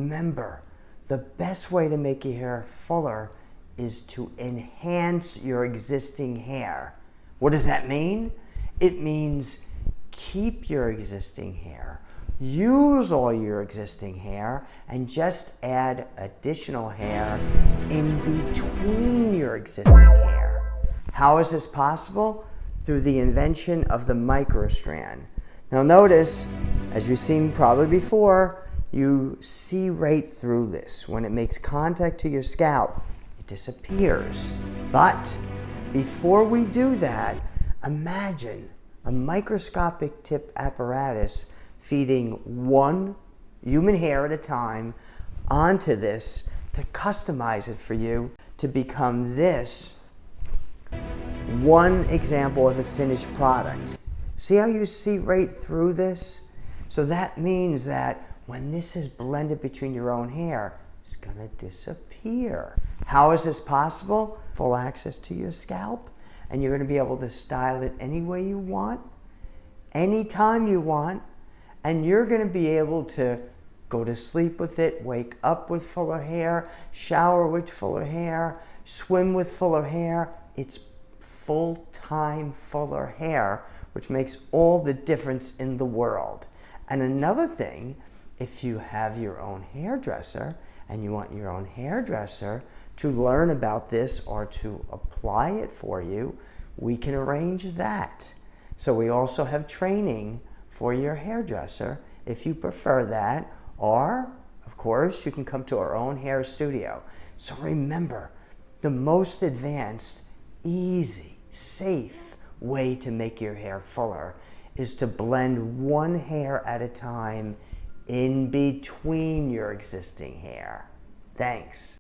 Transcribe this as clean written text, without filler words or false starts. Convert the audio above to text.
Remember, the best way to make your hair fuller is to enhance your existing hair. What does that mean? It means keep your existing hair, use all your existing hair, and just add additional hair in between your existing hair. How is this possible? Through the invention of the microstrand. Now notice, as you've seen probably before, you see right through this. When it makes contact to your scalp, it disappears. But before we do that, imagine a microscopic tip apparatus feeding one human hair at a time onto this to customize it for you to become this one example of the finished product. See how you see right through this? So that means that when this is blended between your own hair, it's gonna disappear. How is this possible? Full access to your scalp, and you're gonna be able to style it any way you want, anytime you want, and you're gonna be able to go to sleep with it, wake up with fuller hair, shower with fuller hair, swim with fuller hair. It's full-time fuller hair, which makes all the difference in the world. And another thing, if you have your own hairdresser and you want your own hairdresser to learn about this or to apply it for you, we can arrange that. So we also have training for your hairdresser if you prefer that, or of course you can come to our own hair studio. So remember, the most advanced, easy, safe way to make your hair fuller is to blend one hair at a time in between your existing hair. Thanks.